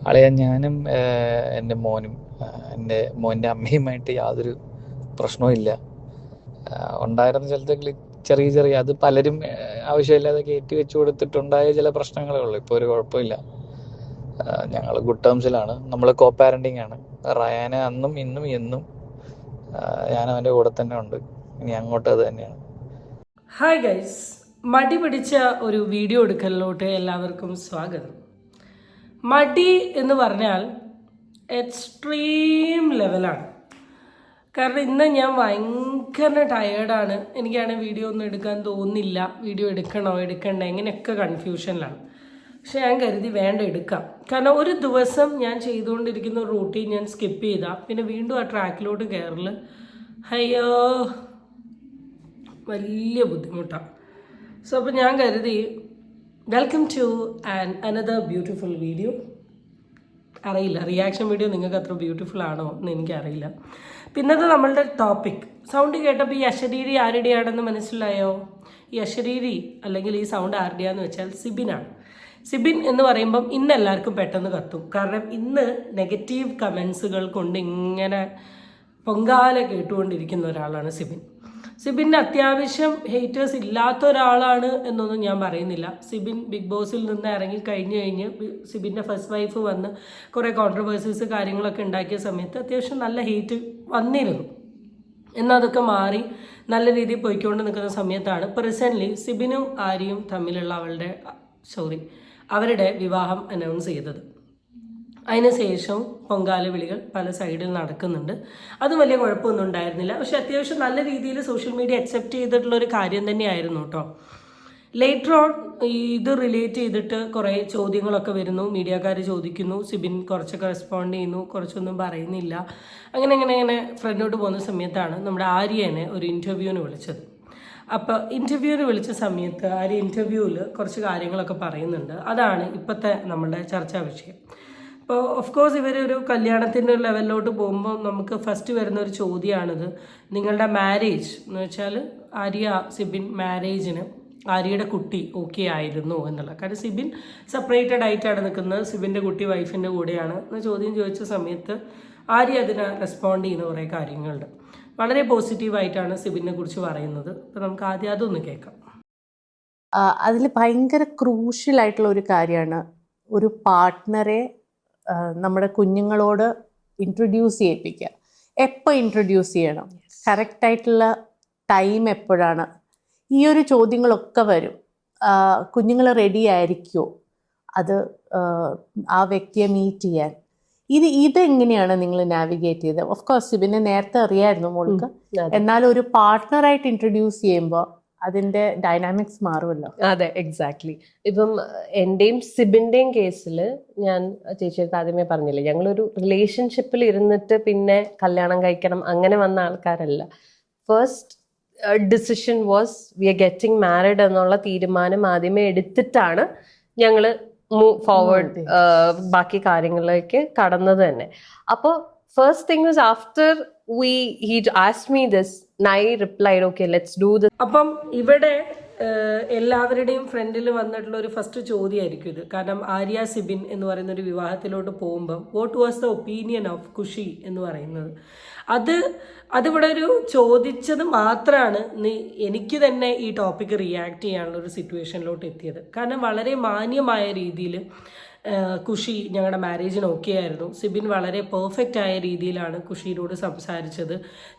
അളിയാ ഞാനും എൻ്റെ മോനും എൻ്റെ മോൻ്റെ അമ്മയുമായിട്ട് യാതൊരു പ്രശ്നവും ഇല്ല. ഉണ്ടായിരുന്ന ചിലതൊക്കെ ചെറിയ ചെറിയ അത് പലരും ആവശ്യമില്ലാതെ കയറ്റി വെച്ച് കൊടുത്തിട്ടുണ്ടായ ചില പ്രശ്നങ്ങളേ ഉള്ളൂ. ഇപ്പോൾ ഒരു കുഴപ്പമില്ല. ഞങ്ങൾ ഗുഡ് ടേംസിലാണ്. നമ്മൾ കോ പാരൻറ്റിങ് ആണ്. റയാന് അന്നും ഇന്നും എന്നും ഞാൻ അവൻ്റെ കൂടെ തന്നെ ഉണ്ട്. ഇനി അങ്ങോട്ട് അത് തന്നെയാണ്. ഹായ് ഗൈസ്, മടി പിടിച്ച ഒരു വീഡിയോ എടുക്കലിലോട്ട് എല്ലാവർക്കും സ്വാഗതം. മടി എന്ന് പറഞ്ഞാൽ എക്സ്ട്രീം ലെവലാണ്. കാരണം ഇന്ന് ഞാൻ ഭയങ്കര ടയേർഡാണ്. എനിക്കാണെങ്കിൽ വീഡിയോ ഒന്നും എടുക്കാൻ തോന്നുന്നില്ല. വീഡിയോ എടുക്കണോ എടുക്കണ്ടേ ഇങ്ങനെയൊക്കെ കൺഫ്യൂഷനിലാണ്. പക്ഷെ ഞാൻ കരുതി വേണ്ട എടുക്കാം. കാരണം ഒരു ദിവസം ഞാൻ ചെയ്തുകൊണ്ടിരിക്കുന്ന ഒരു റൂട്ടീൻ ഞാൻ സ്കിപ്പ് ചെയ്താൽ പിന്നെ വീണ്ടും ആ ട്രാക്കിലോട്ട് കയറൽ അയ്യോ വലിയ ബുദ്ധിമുട്ടാണ്. സോ അപ്പോൾ ഞാൻ കരുതി welcome to another beautiful video. അറിയില്ല റിയാക്ഷൻ വീഡിയോ നിങ്ങൾക്ക് അത്ര ബ്യൂട്ടിഫുൾ ആണോ എന്ന് എനിക്കറിയില്ല. പിന്നത്തെ നമ്മളുടെ ടോപ്പിക് സൗണ്ട് കേട്ടപ്പോൾ ഈ അശരീരി ആരുടെയാണെന്ന് മനസ്സിലായോ? ഈ അശരീരി അല്ലെങ്കിൽ ഈ സൗണ്ട് ആരുടെയാന്ന് വെച്ചാൽ സിബിനാണ്. സിബിൻ എന്ന് പറയുമ്പം ഇന്ന് എല്ലാവർക്കും പെട്ടെന്ന് കത്തും. കാരണം ഇന്ന് നെഗറ്റീവ് കമൻസുകൾ കൊണ്ട് ഇങ്ങനെ പൊങ്കാല കേട്ടുകൊണ്ടിരിക്കുന്ന ഒരാളാണ് സിബിൻ. സിബിന് അത്യാവശ്യം ഹേറ്റേഴ്സ് ഇല്ലാത്ത ഒരാളാണ് എന്നൊന്നും ഞാൻ പറയുന്നില്ല. സിബിൻ ബിഗ് ബോസിൽ നിന്ന് ഇറങ്ങി കഴിഞ്ഞ് സിബിൻ്റെ ഫസ്റ്റ് വൈഫ് വന്ന് കുറേ കോൺട്രവേഴ്സീസ് കാര്യങ്ങളൊക്കെ ഉണ്ടാക്കിയ സമയത്ത് അത്യാവശ്യം നല്ല ഹേറ്റ് വന്നിരുന്നു. എന്നാൽ അതൊക്കെ മാറി നല്ല രീതിയിൽ പോയിക്കൊണ്ട് നിൽക്കുന്ന സമയത്താണ് പ്രസൻ്റ്ലി സിബിനും ആര്യയും തമ്മിലുള്ള അവരുടെ വിവാഹം അനൗൺസ് ചെയ്തത്. അതിനുശേഷവും പൊങ്കാല വിളികൾ പല സൈഡിൽ നടക്കുന്നുണ്ട്. അതും വലിയ കുഴപ്പമൊന്നും ഉണ്ടായിരുന്നില്ല. പക്ഷെ അത്യാവശ്യം നല്ല രീതിയിൽ സോഷ്യൽ മീഡിയ അക്സെപ്റ്റ് ചെയ്തിട്ടുള്ളൊരു കാര്യം തന്നെയായിരുന്നു കേട്ടോ. ലേറ്റർ ഓൺ ഇത് റിലേറ്റ് ചെയ്തിട്ട് കുറേ ചോദ്യങ്ങളൊക്കെ വരുന്നു. മീഡിയക്കാർ ചോദിക്കുന്നു, സിബിൻ കുറച്ചൊക്കെ റെസ്പോണ്ട് ചെയ്യുന്നു, കുറച്ചൊന്നും പറയുന്നില്ല. അങ്ങനെ ഫ്രണ്ടിലോട്ട് പോകുന്ന സമയത്താണ് നമ്മുടെ ആര്യനെ ഒരു ഇൻ്റർവ്യൂവിന് വിളിച്ചത്. അപ്പോൾ ഇൻ്റർവ്യൂവിന് വിളിച്ച സമയത്ത് ആര്യ ഇൻ്റർവ്യൂവിൽ കുറച്ച് കാര്യങ്ങളൊക്കെ പറയുന്നുണ്ട്. അതാണ് ഇപ്പോഴത്തെ നമ്മളുടെ ചർച്ചാ വിഷയം. അപ്പോൾ ഓഫ് കോഴ്സ് ഇവരൊരു കല്യാണത്തിൻ്റെ ഒരു ലെവലിലോട്ട് പോകുമ്പോൾ നമുക്ക് ഫസ്റ്റ് വരുന്ന ഒരു ചോദ്യമാണിത്, നിങ്ങളുടെ മാരേജ് എന്ന് വെച്ചാൽ ആര്യ സിബിൻ മാരേജിന് ആര്യയുടെ കുട്ടി ഓക്കെ ആയിരുന്നു എന്നുള്ള. കാരണം സിബിൻ സെപ്പറേറ്റഡ് ആയിട്ടാണ് നിൽക്കുന്നത്, സിബിൻ്റെ കുട്ടി വൈഫിൻ്റെ കൂടെയാണ് എന്ന ചോദ്യം ചോദിച്ച സമയത്ത് ആര്യ അതിന് റെസ്പോണ്ട് ചെയ്യുന്ന കുറേ കാര്യങ്ങളുണ്ട്. വളരെ പോസിറ്റീവായിട്ടാണ് സിബിനെ കുറിച്ച് പറയുന്നത്. അപ്പോൾ നമുക്ക് ആദ്യം അതൊന്ന് കേൾക്കാം. അതിൽ ഭയങ്കര ക്രൂഷ്യൽ ആയിട്ടുള്ള ഒരു കാര്യമാണ് ഒരു പാർട്ട്ണറെ നമ്മുടെ കുഞ്ഞുങ്ങളോട് ഇൻട്രൊഡ്യൂസ് ചെയ്യിപ്പിക്കുക. എപ്പോൾ ഇൻട്രൊഡ്യൂസ് ചെയ്യണം, കറക്റ്റായിട്ടുള്ള ടൈം എപ്പോഴാണ്, ഈ ഒരു ചോദ്യങ്ങളൊക്കെ വരും. കുഞ്ഞുങ്ങൾ റെഡി ആയിരിക്കുമോ അത് ആ വ്യക്തിയെ മീറ്റ് ചെയ്യാൻ? ഇതെങ്ങനെയാണ് നിങ്ങൾ നാവിഗേറ്റ് ചെയ്തത്? ഓഫ് കോഴ്സ് സിബിനെ നേരത്തെ അറിയായിരുന്നു മോൾക്ക്, എന്നാൽ ഒരു പാർട്ട്ണറായിട്ട് ഇൻട്രൊഡ്യൂസ് ചെയ്യുമ്പോൾ അതിന്റെ ഡൈനാമിക്സ് മാറുമല്ലോ. അതെ, എക്സാക്ട്ലി. ഇപ്പം എന്റെയും സിബിന്റെയും കേസിൽ ഞാൻ ചേച്ചിയുടെ ആദ്യമേ പറഞ്ഞില്ലേ, ഞങ്ങളൊരു റിലേഷൻഷിപ്പിൽ ഇരുന്നിട്ട് പിന്നെ കല്യാണം കഴിക്കണം അങ്ങനെ വന്ന ആൾക്കാരല്ല. First decision was we are getting married എന്നുള്ള തീരുമാനം ആദ്യമേ എടുത്തിട്ടാണ് ഞങ്ങൾ മൂവ് ഫോർവേഡ് ബാക്കി കാര്യങ്ങളിലേക്ക് കടന്നത് തന്നെ. അപ്പോൾ first thing was after he asked me this, I replied, okay, let's do this. അപ്പം ഇവിടെ എല്ലാവരുടെയും ഫ്രണ്ടിൽ വന്നിട്ടുള്ള ഒരു ഫസ്റ്റ് ചോദ്യമായിരിക്കും ഇത്. കാരണം ആര്യ സിബിൻ എന്ന് പറയുന്ന ഒരു വിവാഹത്തിലോട്ട് പോകുമ്പം what was the opinion of Kushi എന്ന് പറയുന്നത്, അതിവിടെ ഒരു ചോദിച്ചത് മാത്രമാണ് എനിക്ക് തന്നെ ഈ ടോപ്പിക്ക് റിയാക്ട് ചെയ്യാനുള്ള ഒരു സിറ്റുവേഷനിലോട്ട് എത്തിയത്. കാരണം വളരെ മാന്യമായ രീതിയിൽ ഖുഷി ഞങ്ങളുടെ മാരേജിന് ഓക്കെ ആയിരുന്നു. സിബിൻ വളരെ പെർഫെക്റ്റ് ആയ രീതിയിലാണ് ഖുഷിയോട് സംസാരിച്ചത്.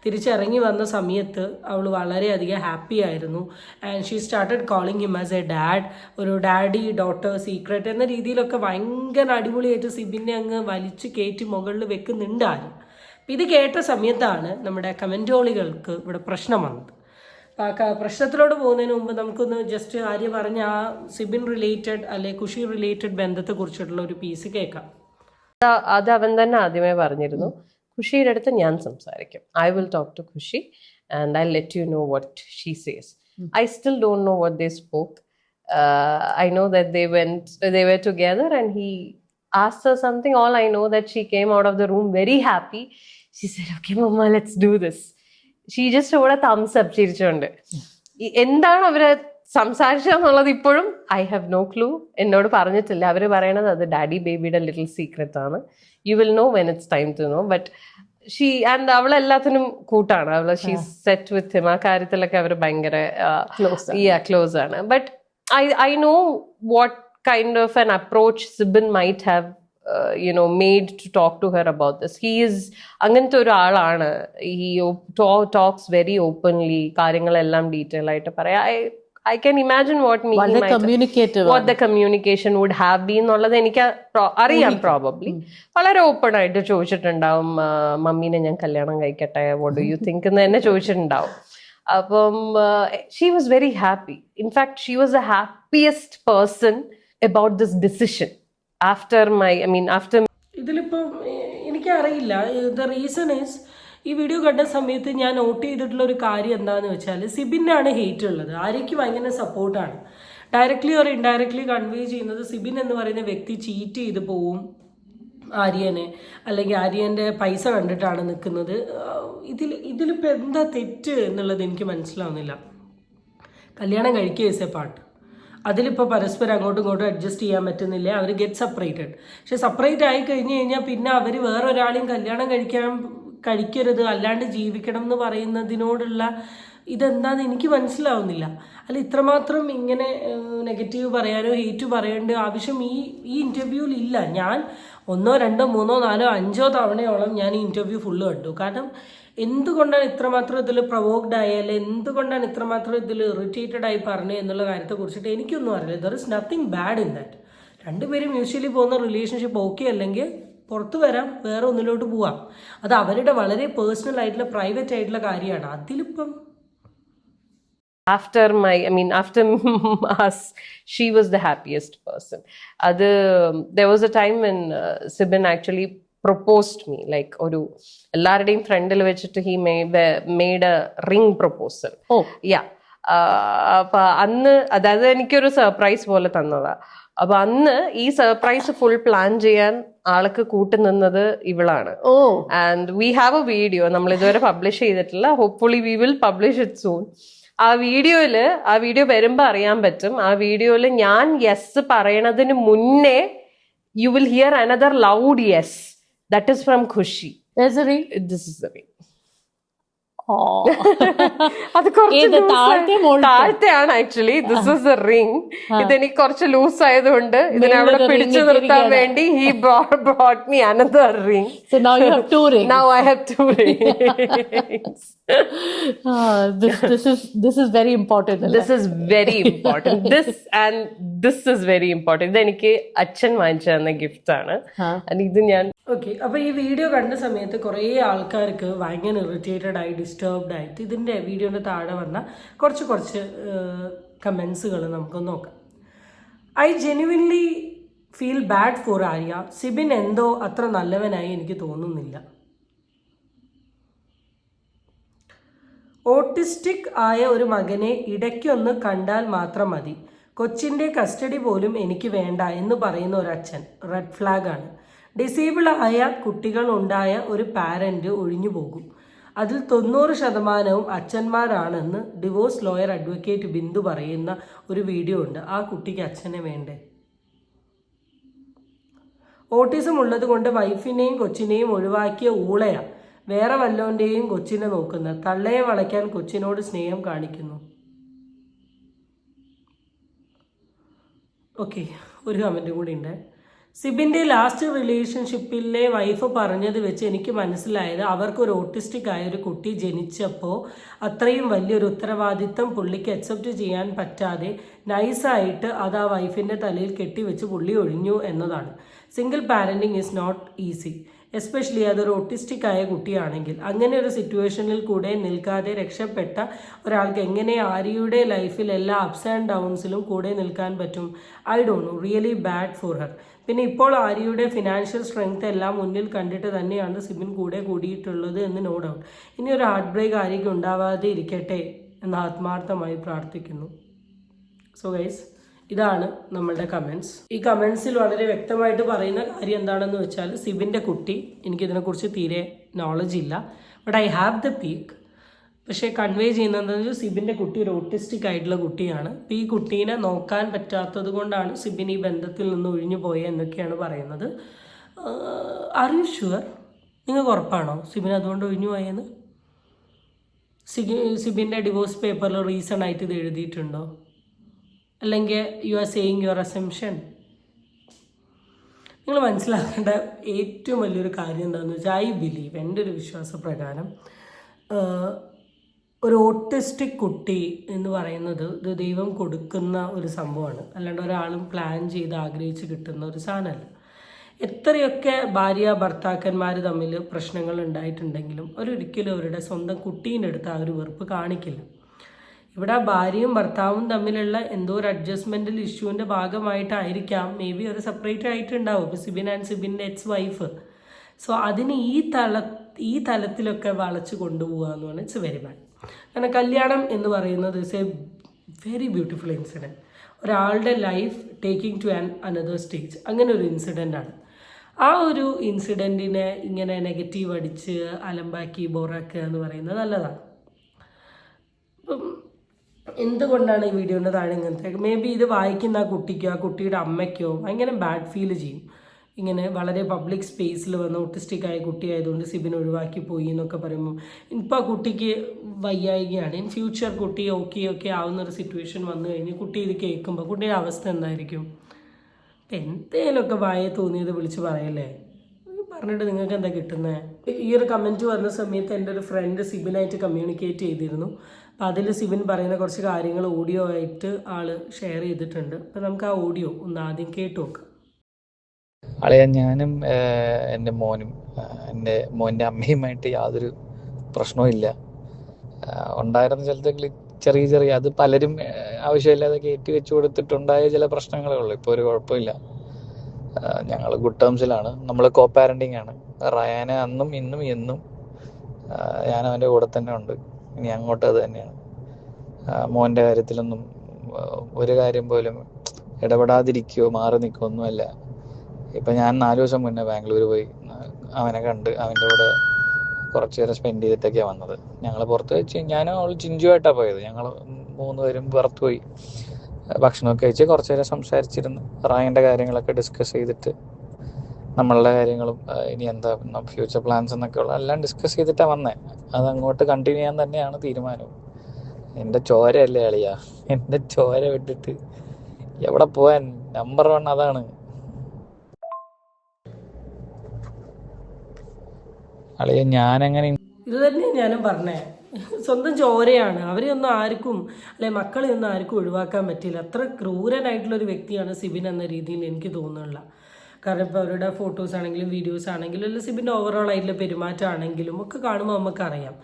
തിരിച്ചിറങ്ങി വന്ന സമയത്ത് അവൾ വളരെയധികം ഹാപ്പി ആയിരുന്നു. And she started calling him as A dad, ഒരു ഡാഡി ഡോട്ടർ സീക്രട്ട് എന്ന രീതിയിലൊക്കെ ഭയങ്കര അടിപൊളിയായിട്ട് സിബിനെ അങ്ങ് വലിച്ചു കയറ്റി മുകളിൽ വെക്കുന്നുണ്ട് ആരും. ഇത് കേട്ട സമയത്താണ് നമ്മുടെ കമൻറ്റോളികൾക്ക് ഇവിടെ പ്രശ്നം വന്നത്. പ്രശ്നത്തിലോട്ട് പോകുന്നതിന് മുമ്പ് നമുക്കൊന്ന് ജസ്റ്റ് ആര്യ പറഞ്ഞ ആ സിബിൻ റിലേറ്റഡ് അല്ലെ ഖുഷി റിലേറ്റഡ് ബന്ധത്തെ കുറിച്ചിട്ടുള്ള ഒരു പീസ് കേൾക്കാം. അത് അവൻ തന്നെ ആദ്യമേ പറഞ്ഞിരുന്നു, ഖുഷിയുടെ അടുത്ത് ഞാൻ സംസാരിക്കും, I will talk to Khushi and I let you know what she says. I still don't know what they spoke. I know that they were together and he asked her something. All I know that she came out of the room very happy. She said, okay mama, let's do this. She just ഇവിടെ thumbs up ചിരിച്ചോണ്ട്. എന്താണ് അവര് സംസാരിച്ചെന്നുള്ളത് ഇപ്പോഴും I have no clue. എന്നോട് പറഞ്ഞിട്ടില്ല. അവർ പറയണത് അത് daddy ബേബിയുടെ little secret ആണ്. You will know when it's time to know. But അവളെല്ലാത്തിനും കൂട്ടാണ്. She set with him. ആ കാര്യത്തിലൊക്കെ അവർ ഭയങ്കര ക്ലോസ് ആണ്. But I know what kind of an approach Sibin might have made to talk to her about this. He is അങ്ങനത്തെ ഒരാളാണ്. He talks very openly. കാര്യങ്ങളെല്ലാം ഡീറ്റെയിൽ ആയിട്ട് പറയാം. I can imagine what the communication would have been എന്നുള്ളത് എനിക്ക് അറിയാം. Probably വളരെ open ആയിട്ട് ചോദിച്ചിട്ടുണ്ടാവും. മമ്മീനെ ഞാൻ കല്യാണം കഴിക്കട്ടെ, വാട്ട് ഡു യു തിങ്ക് എന്ന് തന്നെ ചോദിച്ചിട്ടുണ്ടാവും. അപ്പം she was very happy. In fact she was the happiest person about this decision after ഇതിലിപ്പം എനിക്കറിയില്ല. ദ റീസൺ ഈസ്, ഈ വീഡിയോ കണ്ട സമയത്ത് ഞാൻ നോട്ട് ചെയ്തിട്ടുള്ള ഒരു കാര്യം എന്താണെന്ന് വെച്ചാൽ, സിബിനാണ് ഹെയ്റ്റ് ഉള്ളത്. ആര്യയ്ക്ക് ഭയങ്കര സപ്പോർട്ടാണ്. ഡയറക്റ്റ്ലി ഓർ ഇൻഡയറക്ട്ലി കൺവേ ചെയ്യുന്നത് സിബിൻ എന്ന് പറയുന്ന വ്യക്തി ചീറ്റ് ചെയ്ത് പോവും ആര്യനെ, അല്ലെങ്കിൽ ആര്യൻ്റെ പൈസ കണ്ടിട്ടാണ് നിൽക്കുന്നത്. ഇതിലിപ്പോൾ എന്താ തെറ്റ് എന്നുള്ളത് എനിക്ക് മനസ്സിലാവുന്നില്ല. കല്യാണം കഴിക്കുക ഇസ് എ പാർട്ട്. അതിലിപ്പോൾ പരസ്പരം അങ്ങോട്ടും ഇങ്ങോട്ടും അഡ്ജസ്റ്റ് ചെയ്യാൻ പറ്റുന്നില്ല. അവർ ഗെറ്റ് സെപ്പറേറ്റഡ്. പക്ഷെ സെപ്പറേറ്റ് ആയി കഴിഞ്ഞ് കഴിഞ്ഞാൽ പിന്നെ അവർ വേറൊരാളെയും കല്യാണം കഴിക്കരുത്, അല്ലാണ്ട് ജീവിക്കണം എന്ന് പറയുന്നതിനോടുള്ള ഇതെന്താന്ന് എനിക്ക് മനസ്സിലാവുന്നില്ല. അല്ല, ഇത്രമാത്രം ഇങ്ങനെ നെഗറ്റീവ് പറയാനോ ഹെയ്റ്റ് പറയേണ്ട ആവശ്യം ഈ ഇൻ്റർവ്യൂവിൽ ഇല്ല. ഞാൻ 1, 2, 3, 4, 5 തവണയോളം ഞാൻ ഈ ഇൻ്റർവ്യൂ ഫുള്ള് കണ്ടു. കാരണം എന്തുകൊണ്ടാണ് ഇത്രമാത്രം ഇതിൽ പ്രൊവോക്ഡ് ആയി, അല്ലെ എന്തുകൊണ്ടാണ് ഇത്രമാത്രം ഇതിൽ ഇറിറ്റേറ്റഡ് ആയി പറഞ്ഞത് എന്നുള്ള കാര്യത്തെ കുറിച്ചിട്ട് എനിക്കൊന്നും അറിയില്ല. There is nothing bad in that. രണ്ടുപേരും മ്യൂച്വലി പോകുന്ന റിലേഷൻഷിപ്പ് ഓക്കെ അല്ലെങ്കിൽ പുറത്തു വരാം, വേറെ ഒന്നിലോട്ട് പോവാം. അത് അവരുടെ വളരെ പേഴ്സണൽ ആയിട്ടുള്ള പ്രൈവറ്റ് ആയിട്ടുള്ള കാര്യമാണ്. അതിലിപ്പം after us, she was the happiest person. There was a time when Sibin actually proposed me, like oru ellarudeyum friendil vechittu he made a ring proposal. appa annu adadu enikkoru surprise pole thannada. appa annu ee surprise full plan cheyan ആൾക്ക് കൂട്ടി നിന്നത് ഇവളാണ്. and we have a video നമ്മൾ ഇതുവരെ publish ചെയ്തിട്ടില്ല. hopefully we will publish it soon. ആ video വരുമ്പോ അറിയാൻ പറ്റും. ആ വീഡിയോയില് ഞാൻ യെസ് പറയണതിന് മുന്നേ you will hear another loud yes. That is from Khushi. There's a ring? This is the ring. അത് താഴത്തെയാണ് actually. This is a ring. ഇതെനിക്ക് കുറച്ച് ലൂസ് ആയതുകൊണ്ട് ഇതിനവിടെ പിടിച്ചു നിർത്താൻ വേണ്ടി he brought me another ring. So now you have 2 rings. Now I have 2 rings. This is very important. This is very important. This is very important. ഇതെനിക്ക് അച്ഛൻ വാങ്ങിച്ചു തന്ന ഗിഫ്റ്റ് ആണ്. ഇത് ഞാൻ ഓക്കെ. അപ്പോൾ ഈ വീഡിയോ കണ്ട സമയത്ത് കുറേ ആൾക്കാർക്ക് ഭയങ്കര ഇറിറ്റേറ്റഡ് ആയി, ഡിസ്റ്റർബ്ഡ് ആയിട്ട് ഇതിൻ്റെ വീഡിയോൻ്റെ താഴെ വന്ന കുറച്ച് കമൻസുകൾ നമുക്കൊന്ന് നോക്കാം. I genuinely feel bad for Arya. Sibin എന്തോ അത്ര നല്ലവനായി എനിക്ക് തോന്നുന്നില്ല. ഓട്ടിസ്റ്റിക് ആയ ഒരു മകനെ ഇടയ്ക്കൊന്ന് കണ്ടാൽ മാത്രം മതി, കൊച്ചിൻ്റെ കസ്റ്റഡി പോലും എനിക്ക് വേണ്ട എന്ന് പറയുന്ന ഒരച്ഛൻ റെഡ് ഫ്ലാഗ് ആണ്. ഡിസേബിൾ ആയ കുട്ടികൾ ഉണ്ടായ ഒരു പാരൻറ്റ് ഒഴിഞ്ഞു പോകും. അതിൽ 90% അച്ഛന്മാരാണെന്ന് ഡിവോഴ്സ് ലോയർ അഡ്വക്കേറ്റ് ബിന്ദു പറയുന്ന ഒരു വീഡിയോ ഉണ്ട്. ആ കുട്ടിക്ക് അച്ഛനെ വേണ്ടേ? ഓട്ടിസം ഉള്ളത് കൊണ്ട് വൈഫിനെയും കൊച്ചിനെയും ഒഴിവാക്കിയ ഊളയാണ് വേറെ വല്ലോൻ്റെയും കൊച്ചിനെ നോക്കുന്നത്. തള്ളയെ വളയ്ക്കാൻ കൊച്ചിനോട് സ്നേഹം കാണിക്കുന്നു. ഓക്കെ, ഒരു കമൻറ്റ് കൂടി ഉണ്ട്. സിബിൻ്റെ ലാസ്റ്റ് റിലേഷൻഷിപ്പിലെ വൈഫ് പറഞ്ഞത് വെച്ച് എനിക്ക് മനസ്സിലായത് അവർക്കൊരു ഓട്ടിസ്റ്റിക് ആയ ഒരു കുട്ടി ജനിച്ചപ്പോൾ അത്രയും വലിയൊരു ഉത്തരവാദിത്തം പുള്ളിക്ക് അക്സെപ്റ്റ് ചെയ്യാൻ പറ്റാതെ നൈസായിട്ട് അത് ആ വൈഫിൻ്റെ തലയിൽ കെട്ടിവെച്ച് പുള്ളി ഒഴിഞ്ഞു എന്നതാണ്. Single parenting is not easy, especially അതൊരു ഓട്ടിസ്റ്റിക് ആയ കുട്ടിയാണെങ്കിൽ. അങ്ങനെ ഒരു സിറ്റുവേഷനിൽ കൂടെ നിൽക്കാതെ രക്ഷപ്പെട്ട ഒരാൾക്ക് എങ്ങനെ ആര്യയുടെ ലൈഫിൽ എല്ലാ അപ്സ് ആൻഡ് ഡൗൺസിലും കൂടെ നിൽക്കാൻ പറ്റും? I don't know, really bad for her. പിന്നെ ഇപ്പോൾ ആര്യയുടെ ഫിനാൻഷ്യൽ സ്ട്രെങ്ത് എല്ലാം മുന്നിൽ കണ്ടിട്ട് തന്നെയാണ് സിബിൻ കൂടെ കൂടിയിട്ടുള്ളത് എന്ന് നോ ഡൗട്ട്. ഇനി ഒരു ഹാർട്ട് ബ്രേക്ക് ആര്യയ്ക്ക് ഉണ്ടാവാതെ ഇരിക്കട്ടെ എന്ന് ആത്മാർത്ഥമായി പ്രാർത്ഥിക്കുന്നു. സോ ഗൈസ്, ഇതാണ് നമ്മളുടെ കമൻസ്. ഈ കമൻസിൽ വളരെ വ്യക്തമായിട്ട് പറയുന്ന കാര്യം എന്താണെന്ന് വെച്ചാൽ, സിബിൻ്റെ കുട്ടി, എനിക്കിതിനെക്കുറിച്ച് തീരെ നോളജ് ഇല്ല, but I have the peak. പക്ഷേ കൺവേ ചെയ്യുന്നത് എന്താണെന്ന് വെച്ചാൽ സിബിൻ്റെ കുട്ടി ഒരു ഓട്ടിസ്റ്റിക് ആയിട്ടുള്ള കുട്ടിയാണ്. അപ്പോൾ ഈ കുട്ടീനെ നോക്കാൻ പറ്റാത്തത് കൊണ്ടാണ് സിബിൻ ഈ ബന്ധത്തിൽ നിന്ന് ഒഴിഞ്ഞു പോയത് എന്നൊക്കെയാണ് പറയുന്നത്. Are you sure? നിങ്ങൾക്ക് ഉറപ്പാണോ സിബിൻ അതുകൊണ്ട് ഒഴിഞ്ഞു പോയെന്ന്? സിബിൻ്റെ ഡിവോഴ്സ് പേപ്പറിൽ റീസൺ ആയിട്ട് ഇത് എഴുതിയിട്ടുണ്ടോ? അല്ലെങ്കിൽ you are saying your assumption? നിങ്ങൾ മനസ്സിലാക്കേണ്ട ഏറ്റവും വലിയൊരു കാര്യം എന്താണെന്ന് വെച്ചാൽ, ഐ ബിലീവ്, എൻ്റെ ഒരു വിശ്വാസപ്രകാരം ഒരു ഓട്ടിസ്റ്റിക് കുട്ടി എന്ന് പറയുന്നത് ഇത് ദൈവം കൊടുക്കുന്ന ഒരു സംഭവമാണ്, അല്ലാണ്ട് ഒരാളും പ്ലാൻ ചെയ്ത് ആഗ്രഹിച്ച് കിട്ടുന്ന ഒരു സാധനമല്ല. എത്രയൊക്കെ ഭാര്യ ഭർത്താക്കന്മാർ തമ്മിൽ പ്രശ്നങ്ങൾ ഉണ്ടായിട്ടുണ്ടെങ്കിലും അവരൊരിക്കലും അവരുടെ സ്വന്തം കുട്ടീൻ്റെ അടുത്ത് ആ ഒരു വെറുപ്പ് കാണിക്കില്ല. ഇവിടെ ഭാര്യയും ഭർത്താവും തമ്മിലുള്ള എന്തോ ഒരു അഡ്ജസ്റ്റ്മെൻറ്റൽ ഇഷ്യൂവിൻ്റെ ഭാഗമായിട്ടായിരിക്കാം മേ ബി അവർ സെപ്പറേറ്റ് ആയിട്ടുണ്ടാവും. ഇപ്പോൾ സിബിൻ ആൻഡ് സിബിൻ്റെ എക്സ് വൈഫ്. സോ അതിന് ഈ തലത്തിലൊക്കെ വളച്ച് കൊണ്ടുപോകുക എന്ന് പറഞ്ഞാൽ ഇറ്റ്സ് വെരി ബാഡ്. കാരണം കല്യാണം എന്ന് പറയുന്നത് it's a very beautiful incident. ഒരാളുടെ life taking to another stage, അങ്ങനെ ഒരു ഇൻസിഡൻ്റാണ്. ആ ഒരു ഇൻസിഡൻറ്റിനെ ഇങ്ങനെ നെഗറ്റീവ് അടിച്ച് അലമ്പാക്കി ബോറാക്കുക എന്ന് പറയുന്നത് നല്ലതാണ്. അപ്പം എന്തുകൊണ്ടാണ് ഈ വീഡിയോൻ്റെ താഴെ ഇങ്ങനത്തെ, മേ ബി ഇത് വായിക്കുന്ന ആ കുട്ടിക്കോ ആ കുട്ടിയുടെ അമ്മയ്ക്കോ ഭയങ്കര ബാഡ് ഫീൽ ചെയ്യും. ഇങ്ങനെ വളരെ പബ്ലിക് സ്പേസിൽ വന്ന് ഓട്ടിസ്റ്റിക് ആയ കുട്ടിയായതുകൊണ്ട് സിബിൻ ഒഴിവാക്കി പോയി എന്നൊക്കെ പറയുമ്പോൾ, ഇപ്പോൾ ആ കുട്ടിക്ക് വയ്യായികയാണ്. ഇൻ ഫ്യൂച്ചർ കുട്ടി ഓക്കെ ആവുന്നൊരു സിറ്റുവേഷൻ വന്നു കഴിഞ്ഞ് കുട്ടി ഇത് കേൾക്കുമ്പോൾ കുട്ടിയുടെ അവസ്ഥ എന്തായിരിക്കും? അപ്പം എന്തേലുമൊക്കെ വായെ തോന്നിയത് വിളിച്ച് പറയല്ലേ, പറഞ്ഞിട്ട് നിങ്ങൾക്ക് എന്താ കിട്ടുന്നത്? ഈ ഒരു കമൻറ്റ് വന്ന സമയത്ത് എൻ്റെ ഒരു ഫ്രണ്ട് സിബിനായിട്ട് കമ്മ്യൂണിക്കേറ്റ് ചെയ്തിരുന്നു. അപ്പോൾ അതിൽ സിബിൻ പറയുന്ന കുറച്ച് കാര്യങ്ങൾ ഓഡിയോ ആയിട്ട് ആൾ ഷെയർ ചെയ്തിട്ടുണ്ട്. അപ്പോൾ നമുക്ക് ആ ഓഡിയോ ഒന്ന് ആദ്യം കേട്ട് നോക്കാം. ഞാനും എൻ്റെ മോനും എൻ്റെ മോൻ്റെ അമ്മയുമായിട്ട് യാതൊരു പ്രശ്നവും ഇല്ല. ഉണ്ടായിരുന്ന ചിലതൊക്കെ ചെറിയ അത് പലരും ആവശ്യമില്ലാതെ കയറ്റി വെച്ച് കൊടുത്തിട്ടുണ്ടായ ചില പ്രശ്നങ്ങളേ ഉള്ളൂ. ഇപ്പോൾ ഒരു കുഴപ്പമില്ല. ഞങ്ങൾ ഗുഡ് ടേംസിലാണ്. നമ്മൾ കോ പാരൻറ്റിങ് ആണ്. റയാനെ അന്നും ഇന്നും എന്നും ഞാൻ അവൻ്റെ കൂടെ തന്നെ ഉണ്ട്. ഇനി അങ്ങോട്ട് അത് തന്നെയാണ്. മോൻ്റെ കാര്യത്തിലൊന്നും ഒരു കാര്യം പോലും ഇടപെടാതിരിക്കുകയോ മാറി നിൽക്കുകയോ ഒന്നുമല്ല. ഇപ്പം ഞാൻ 4 ദിവസം മുന്നേ ബാംഗ്ലൂർ പോയി അവനെ കണ്ട് അവൻ്റെ കൂടെ കുറച്ച് നേരം സ്പെൻഡ് ചെയ്തിട്ടൊക്കെയാണ് വന്നത്. ഞങ്ങൾ പുറത്ത് വെച്ച് ഞാനും അവൾ ചിഞ്ചുമായിട്ടാണ് പോയത്. ഞങ്ങൾ 3 പേരും പുറത്ത് പോയി ഭക്ഷണമൊക്കെ കഴിച്ച് കുറച്ച് നേരം സംസാരിച്ചിരുന്നു. റായിൻ്റെ കാര്യങ്ങളൊക്കെ ഡിസ്കസ് ചെയ്തിട്ട് നമ്മളുടെ കാര്യങ്ങളും ഇനി എന്താ ഫ്യൂച്ചർ പ്ലാൻസ് എന്നൊക്കെ ഉള്ള എല്ലാം ഡിസ്കസ് ചെയ്തിട്ടാണ് വന്നത്. അതങ്ങോട്ട് കണ്ടിന്യൂ ചെയ്യാൻ തന്നെയാണ് തീരുമാനം. എൻ്റെ ചോരയല്ലേ അളിയാ, എൻ്റെ ചോര വിട്ടിട്ട് എവിടെ പോവാൻ? നമ്പർ 1 അതാണ്. അളിയ ഞാനെങ്ങനെ ഇത് തന്നെയാണ് ഞാനും പറഞ്ഞേ, സ്വന്തം ചോരയാണ്. അവരെയൊന്നും ആർക്കും അല്ലെ മക്കളെയൊന്നും ആർക്കും ഒഴിവാക്കാൻ പറ്റില്ല. അത്ര ക്രൂരനായിട്ടുള്ളൊരു വ്യക്തിയാണ് സിബിൻ എന്ന രീതിയിൽ എനിക്ക് തോന്നുന്നില്ല. കാരണം ഇപ്പോൾ അവരുടെ ഫോട്ടോസ് ആണെങ്കിലും വീഡിയോസ് ആണെങ്കിലും അല്ല സിബിൻ്റെ ഓവറോൾ ആയിട്ടുള്ള പെരുമാറ്റമാണെങ്കിലും ഒക്കെ കാണുമ്പോൾ നമുക്കറിയാം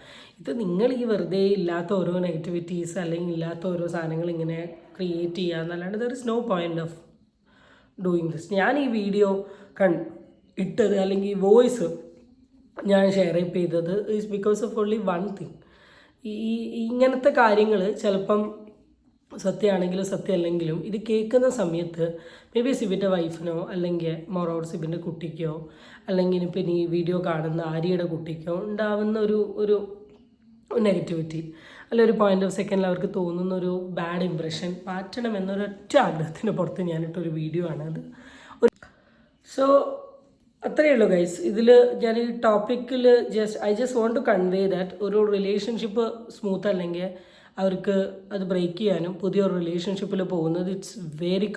ഇത് നിങ്ങൾ ഈ വെറുതെ ഇല്ലാത്ത ഓരോ നെഗറ്റിവിറ്റീസ് അല്ലെങ്കിൽ ഇല്ലാത്ത ഓരോ സാധനങ്ങൾ ഇങ്ങനെ ക്രിയേറ്റ് ചെയ്യുക എന്നല്ലാണ്ട് there is no point of doing this. ഞാൻ ഈ വീഡിയോ ഇട്ടത് അല്ലെങ്കിൽ വോയിസ് ഞാൻ ഷെയർ ചെയ്തത് is because of only one thing. ഇങ്ങനത്തെ കാര്യങ്ങൾ ചിലപ്പം സത്യമാണെങ്കിലും സത്യമല്ലെങ്കിലും ഇത് കേൾക്കുന്ന സമയത്ത് മേ ബി സിബിൻ്റെ വൈഫിനോ അല്ലെങ്കിൽ മോറോർ സിബിൻ്റെ കുട്ടിക്കോ അല്ലെങ്കിൽ ഇപ്പം ഇനി ഈ വീഡിയോ കാണുന്ന ആര്യയുടെ കുട്ടിക്കോ ഉണ്ടാവുന്ന ഒരു നെഗറ്റിവിറ്റി അല്ല ഒരു പോയിന്റ് ഓഫ് സെക്കൻഡിൽ അവർക്ക് തോന്നുന്ന ഒരു ബാഡ് ഇംപ്രഷൻ മാറ്റണം എന്നൊരൊറ്റ ആഗ്രഹത്തിന് പുറത്ത് ഞാനിട്ടൊരു വീഡിയോ ആണത്. സോ അത്രയേ ഉള്ളൂ ഗൈസ്. ഇതിൽ ഞാൻ ഈ ടോപ്പിക്കിൽ I just want to convey that ഒരു റിലേഷൻഷിപ്പ് സ്മൂത്ത് അല്ലെങ്കിൽ അവർക്ക് അത് ബ്രേക്ക് ചെയ്യാനും പുതിയൊരു റിലേഷൻഷിപ്പിൽ പോകുന്നത് ഇറ്റ്സ് വെരി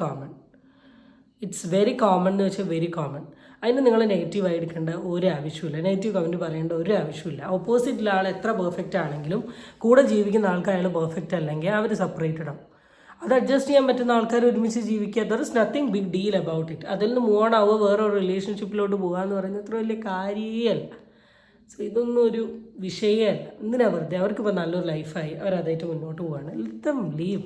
കോമൺ എന്ന് വെച്ചാൽ വെരി കോമൺ. അതിന് നിങ്ങൾ നെഗറ്റീവായി എടുക്കേണ്ട ഒരു ആവശ്യമില്ല, നെഗറ്റീവ് കമൻറ്റ് പറയേണ്ട ഒരു ആവശ്യമില്ല. ഓപ്പോസിറ്റിലെ ആൾ എത്ര പെർഫെക്റ്റ് ആണെങ്കിലും കൂടെ ജീവിക്കുന്ന ആൾക്ക് അയാൾ പെർഫെക്റ്റ് അല്ലെങ്കിൽ അവർ സെപ്പറേറ്റഡ് ആവും. അത് അഡ്ജസ്റ്റ് ചെയ്യാൻ പറ്റുന്ന ആൾക്കാർ ഒരുമിച്ച് ജീവിക്കുക, there is nothing big deal about it. അതിൽ നിന്ന് മൂവ് ഓൺ ആവുക വേറൊരു റിലേഷൻഷിപ്പിലോട്ട് പോകുക എന്ന് പറയുന്നത് അത്ര വലിയ കാര്യമല്ല. സോ ഇതൊന്നും ഒരു വിഷയമല്ല. എന്തിനാ വെറുതെ? അവർക്കിപ്പോൾ നല്ലൊരു ലൈഫായി അവരതായിട്ട് മുന്നോട്ട് പോവുകയാണ്. Let them leave.